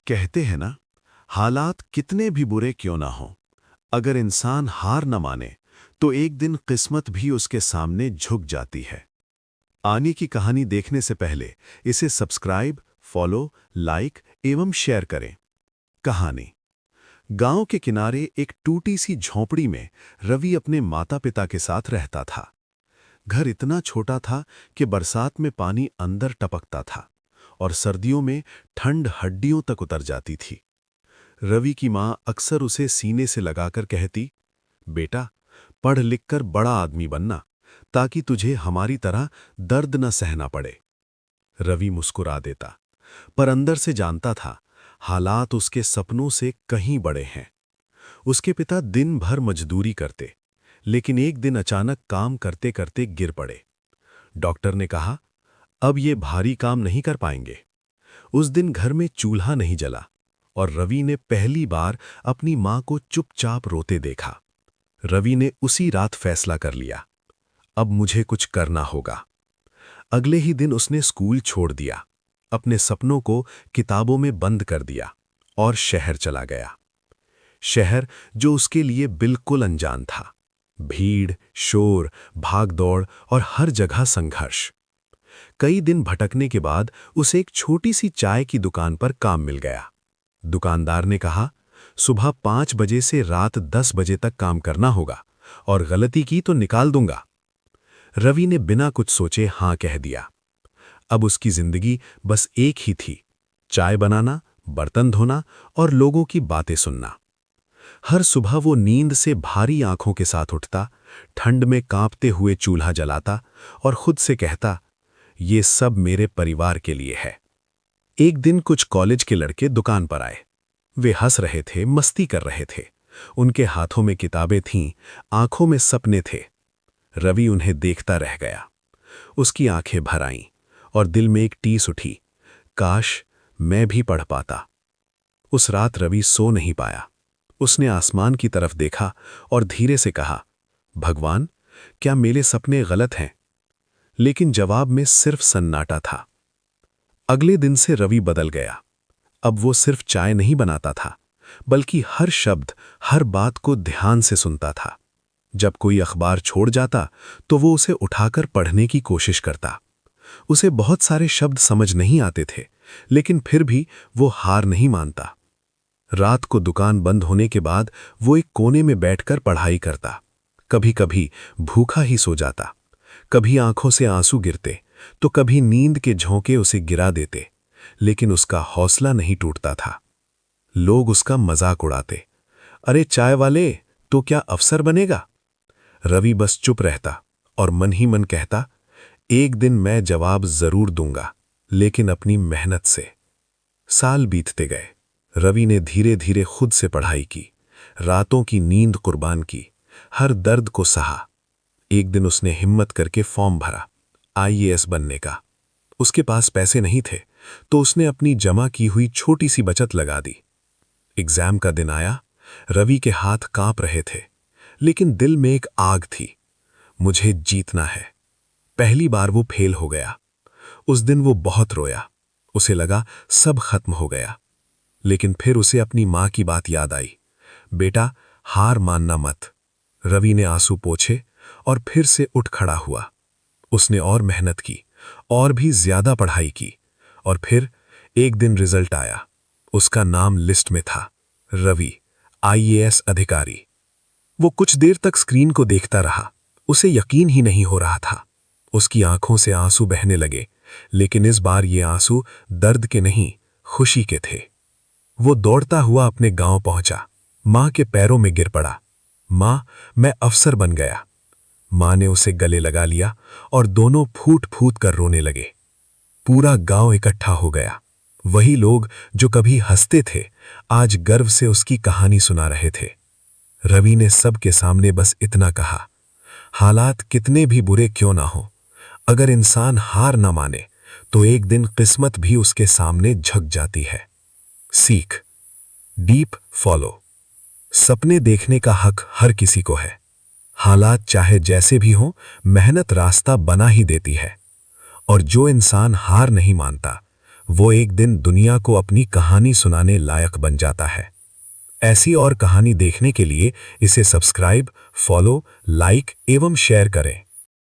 कहते हैं ना, हालात कितने भी बुरे क्यों ना हों, अगर इंसान हार न माने तो एक दिन किस्मत भी उसके सामने झुक जाती है। आने की कहानी देखने से पहले इसे सब्सक्राइब, फॉलो, लाइक एवं शेयर करें। कहानी। गांव के किनारे एक टूटी सी झोंपड़ी में रवि अपने माता पिता के साथ रहता था। घर इतना छोटा था कि बरसात में पानी अंदर टपकता था और सर्दियों में ठंड हड्डियों तक उतर जाती थी। रवि की मां अक्सर उसे सीने से लगाकर कहती, बेटा, पढ़ लिख कर बड़ा आदमी बनना, ताकि तुझे हमारी तरह दर्द न सहना पड़े। रवि मुस्कुरा देता, पर अंदर से जानता था हालात उसके सपनों से कहीं बड़े हैं। उसके पिता दिन भर मजदूरी करते, लेकिन एक दिन अचानक काम करते करते गिर पड़े। डॉक्टर ने कहा, अब ये भारी काम नहीं कर पाएंगे। उस दिन घर में चूल्हा नहीं जला और रवि ने पहली बार अपनी मां को चुपचाप रोते देखा। रवि ने उसी रात फैसला कर लिया, अब मुझे कुछ करना होगा। अगले ही दिन उसने स्कूल छोड़ दिया, अपने सपनों को किताबों में बंद कर दिया और शहर चला गया। शहर जो उसके लिए बिल्कुल अनजान था। भीड़, शोर, भागदौड़ और हर जगह संघर्ष। कई दिन भटकने के बाद उसे एक छोटी सी चाय की दुकान पर काम मिल गया। दुकानदार ने कहा, सुबह 5 बजे से रात 10 बजे तक काम करना होगा और गलती की तो निकाल दूंगा। रवि ने बिना कुछ सोचे हां कह दिया। अब उसकी जिंदगी बस एक ही थी, चाय बनाना, बर्तन धोना और लोगों की बातें सुनना। हर सुबह वो नींद से भारी आंखों के साथ उठता, ठंड में कांपते हुए चूल्हा जलाता और खुद से कहता, ये सब मेरे परिवार के लिए है। एक दिन कुछ कॉलेज के लड़के दुकान पर आए। वे हंस रहे थे, मस्ती कर रहे थे। उनके हाथों में किताबें थीं, आंखों में सपने थे। रवि उन्हें देखता रह गया। उसकी आंखें भर आईं और दिल में एक टीस उठी, काश मैं भी पढ़ पाता। उस रात रवि सो नहीं पाया। उसने आसमान की तरफ देखा और धीरे से कहा, भगवान, क्या मेरे सपने गलत हैं? लेकिन जवाब में सिर्फ सन्नाटा था। अगले दिन से रवि बदल गया। अब वो सिर्फ चाय नहीं बनाता था, बल्कि हर शब्द, हर बात को ध्यान से सुनता था। जब कोई अखबार छोड़ जाता तो वो उसे उठाकर पढ़ने की कोशिश करता। उसे बहुत सारे शब्द समझ नहीं आते थे, लेकिन फिर भी वो हार नहीं मानता। रात को दुकान बंद होने के बाद वो एक कोने में बैठकर पढ़ाई करता। कभी कभी भूखा ही सो जाता, कभी आंखों से आंसू गिरते तो कभी नींद के झोंके उसे गिरा देते, लेकिन उसका हौसला नहीं टूटता था। लोग उसका मजाक उड़ाते, अरे चाय वाले, तो क्या अफसर बनेगा? रवि बस चुप रहता और मन ही मन कहता, एक दिन मैं जवाब जरूर दूंगा, लेकिन अपनी मेहनत से। साल बीतते गए। रवि ने धीरे धीरे खुद से पढ़ाई की, रातों की नींद कुर्बान की, हर दर्द को सहा। एक दिन उसने हिम्मत करके फॉर्म भरा, आईएएस बनने का। उसके पास पैसे नहीं थे, तो उसने अपनी जमा की हुई छोटी सी बचत लगा दी। एग्जाम का दिन आया। रवि के हाथ कांप रहे थे, लेकिन दिल में एक आग थी, मुझे जीतना है। पहली बार वो फेल हो गया। उस दिन वो बहुत रोया। उसे लगा सब खत्म हो गया। लेकिन फिर उसे अपनी मां की बात याद आई, बेटा, हार मानना मत। रवि ने आंसू पोंछे और फिर से उठ खड़ा हुआ। उसने और मेहनत की, और भी ज्यादा पढ़ाई की, और फिर एक दिन रिजल्ट आया। उसका नाम लिस्ट में था, रवि, आईएएस अधिकारी। वो कुछ देर तक स्क्रीन को देखता रहा। उसे यकीन ही नहीं हो रहा था। उसकी आंखों से आंसू बहने लगे, लेकिन इस बार ये आंसू दर्द के नहीं, खुशी के थे। वो दौड़ता हुआ अपने गांव पहुंचा, मां के पैरों में गिर पड़ा। मां, मैं अफसर बन गया। मां ने उसे गले लगा लिया और दोनों फूट फूट कर रोने लगे। पूरा गांव इकट्ठा हो गया। वही लोग जो कभी हंसते थे, आज गर्व से उसकी कहानी सुना रहे थे। रवि ने सबके सामने बस इतना कहा, हालात कितने भी बुरे क्यों ना हो, अगर इंसान हार ना माने तो एक दिन किस्मत भी उसके सामने झुक जाती है। सीख, डीप फॉलो। सपने देखने का हक हर किसी को है। हालात चाहे जैसे भी हों, मेहनत रास्ता बना ही देती है। और जो इंसान हार नहीं मानता, वो एक दिन दुनिया को अपनी कहानी सुनाने लायक बन जाता है। ऐसी और कहानी देखने के लिए इसे सब्सक्राइब, फॉलो, लाइक एवं शेयर करें।